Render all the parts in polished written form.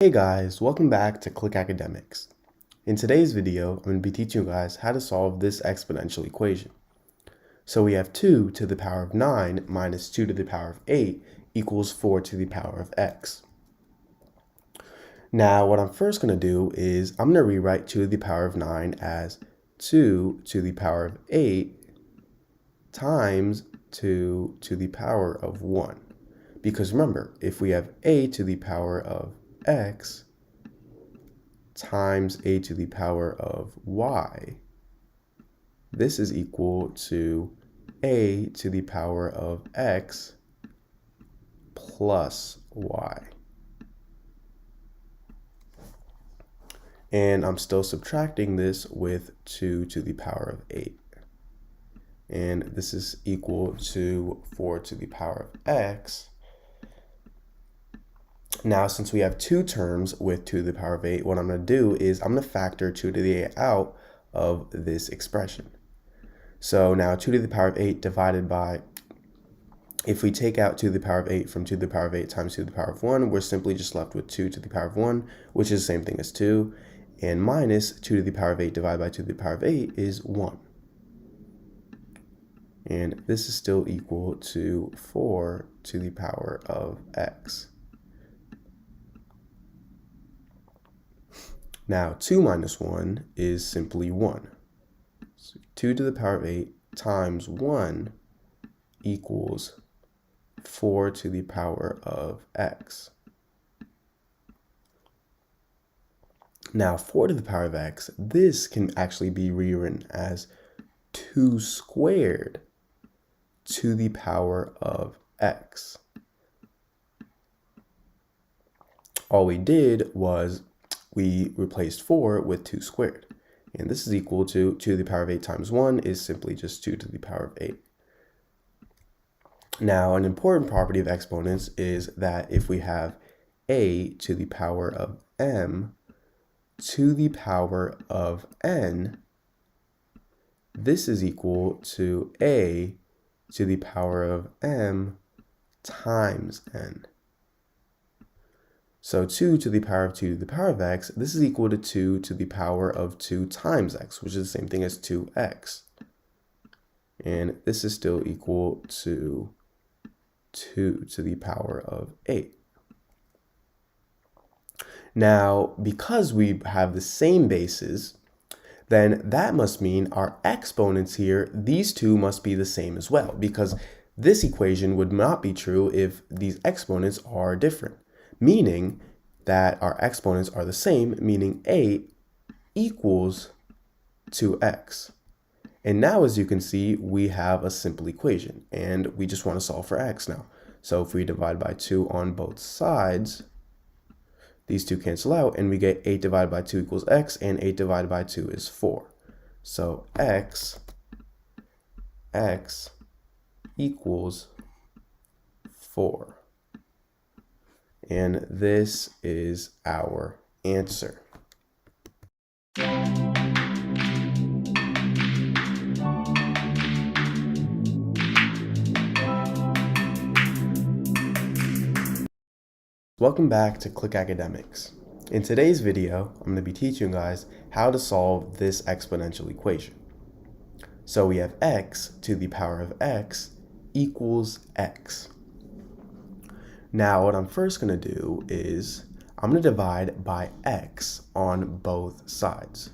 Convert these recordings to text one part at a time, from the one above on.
Hey guys, welcome back to Click Academics. In today's video, I'm going to be teaching you guys how to solve this exponential equation. So we have 2 to the power of 9 minus 2 to the power of 8 equals 4 to the power of x. Now what I'm first going to do is I'm going to rewrite 2 to the power of 9 as 2 to the power of 8 times 2 to the power of 1. Because remember, if we have a to the power of x times a to the power of y, this is equal to a to the power of x plus y. And I'm still subtracting this with 2 to the power of 8. And this is equal to 4 to the power of x. Now, since we have two terms with 2 to the power of 8, what I'm going to do is I'm going to factor 2 to the 8 out of this expression. So now 2 to the power of 8 divided by, if we take out 2 to the power of 8 from 2 to the power of 8 times 2 to the power of 1, we're simply just left with 2 to the power of 1, which is the same thing as 2, and minus 2 to the power of 8 divided by 2 to the power of 8 is 1. And this is still equal to 4 to the power of x. Now, 2 minus 1 is simply 1. So 2 to the power of 8 times 1 equals 4 to the power of x. Now, 4 to the power of x, this can actually be rewritten as 2 squared to the power of x. All we did was we replaced 4 with 2 squared. And this is equal to 2 to the power of 8 times 1 is simply just 2 to the power of 8. Now, an important property of exponents is that if we have a to the power of m to the power of n, this is equal to a to the power of m times n. So 2 to the power of 2 to the power of x, this is equal to 2 to the power of 2 times x, which is the same thing as 2x. And this is still equal to 2 to the power of 8. Now, because we have the same bases, then that must mean our exponents here, these two must be the same as well, because this equation would not be true if these exponents are different, meaning that our exponents are the same, meaning a equals 2x. And now, as you can see, we have a simple equation, and we just want to solve for x now. So if we divide by 2 on both sides, these two cancel out, and we get 8 divided by 2 equals x, and 8 divided by 2 is 4. So x equals 4. And this is our answer. Welcome back to Click Academics. In today's video, I'm going to be teaching you guys how to solve this exponential equation. So we have x to the power of x equals x. Now what I'm first going to do is I'm going to divide by x on both sides.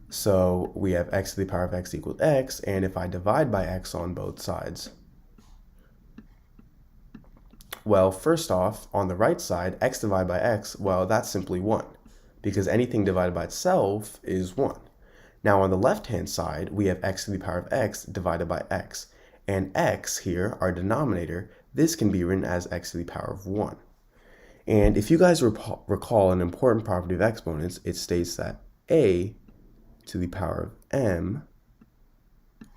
So we have x to the power of x equals x, and if I divide by x on both sides, well, first off, on the right side, x divided by x, well, that's simply 1, because anything divided by itself is 1. Now, on the left-hand side, we have x to the power of x divided by x, and x here, our denominator, this can be written as x to the power of 1. And if you guys recall an important property of exponents, it states that a to the power of m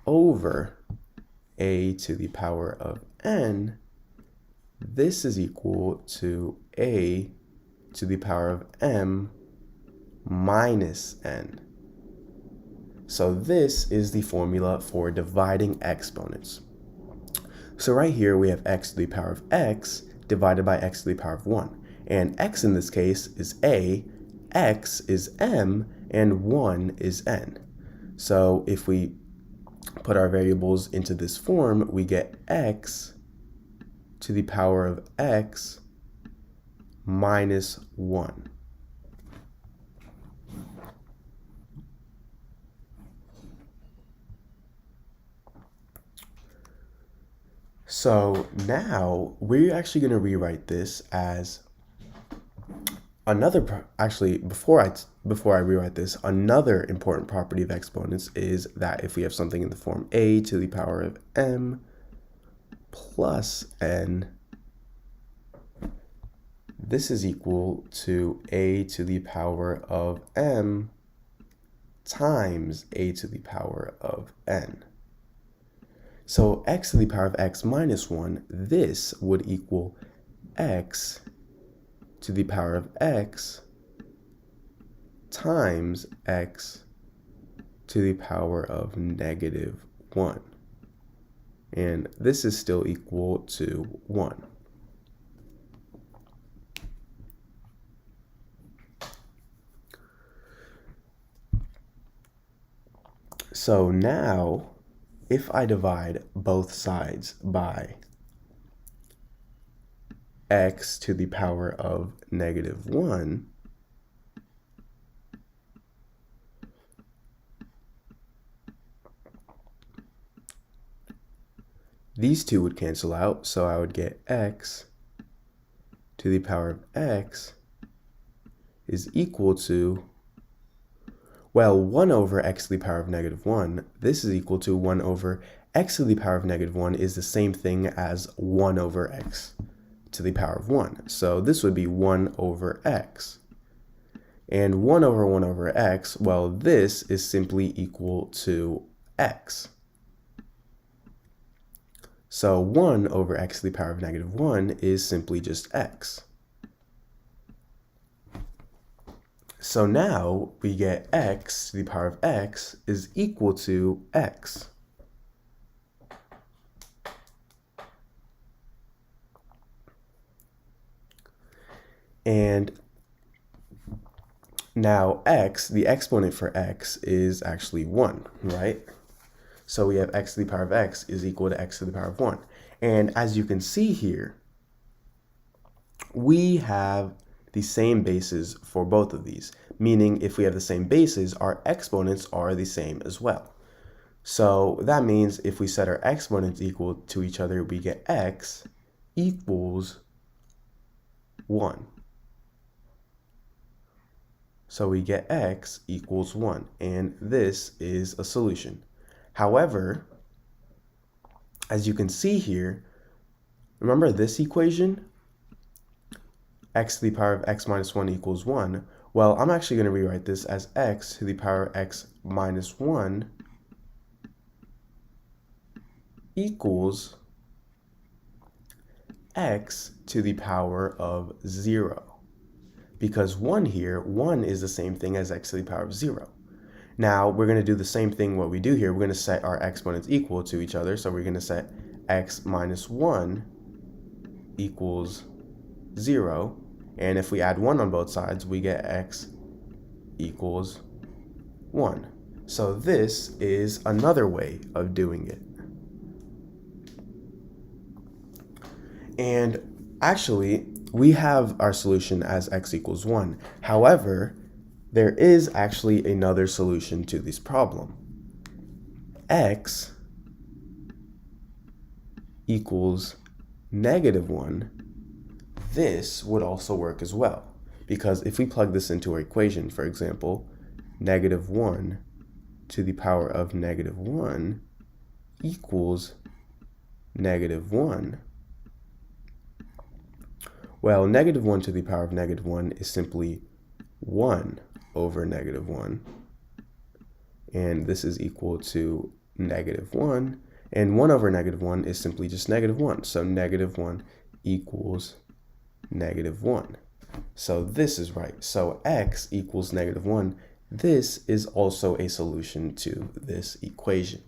over a to the power of n, this is equal to a to the power of m minus n. So this is the formula for dividing exponents. So right here we have x to the power of x divided by x to the power of 1. And x in this case is a, x is m, and 1 is n. So if we put our variables into this form, we get x to the power of x minus 1. So now we're actually going to rewrite this as another, actually before I rewrite this, another important property of exponents is that if we have something in the form a to the power of m plus n, this is equal to a to the power of m times a to the power of n. So x to the power of x minus 1, this would equal x to the power of x times x to the power of negative 1. And this is still equal to 1. So now, if I divide both sides by x to the power of negative 1, these two would cancel out, so I would get x to the power of x is equal to, well, 1 over x to the power of negative 1, this is equal to 1 over x to the power of negative 1 is the same thing as 1 over x to the power of 1. So this would be 1 over x. And 1 over x, well, this is simply equal to x. So 1 over x to the power of negative 1 is simply just x. So now we get x to the power of x is equal to x. And now x, the exponent for x is actually 1, right? So we have x to the power of x is equal to x to the power of 1. And as you can see here, we have the same bases for both of these, meaning if we have the same bases, our exponents are the same as well. So that means if we set our exponents equal to each other, we get x equals 1. So we get x equals 1, and this is a solution. However, as you can see here, remember this equation? X to the power of x minus 1 equals 1. Well, I'm actually going to rewrite this as x to the power of x minus 1 equals x to the power of 0. Because 1 here, 1 is the same thing as x to the power of 0. Now, we're going to do the same thing what we do here. We're going to set our exponents equal to each other. So we're going to set x minus 1 equals 0. And if we add 1 on both sides, we get x equals 1. So this is another way of doing it. And actually, we have our solution as x equals 1. However, there is actually another solution to this problem. X equals negative 1. This would also work as well, because if we plug this into our equation, for example, negative 1 to the power of negative 1 equals negative 1. Well, negative 1 to the power of negative 1 is simply 1 over negative 1. And this is equal to negative 1. And 1 over negative 1 is simply just negative 1. So negative 1 equals negative 1. So this is right. So x equals negative 1. This is also a solution to this equation.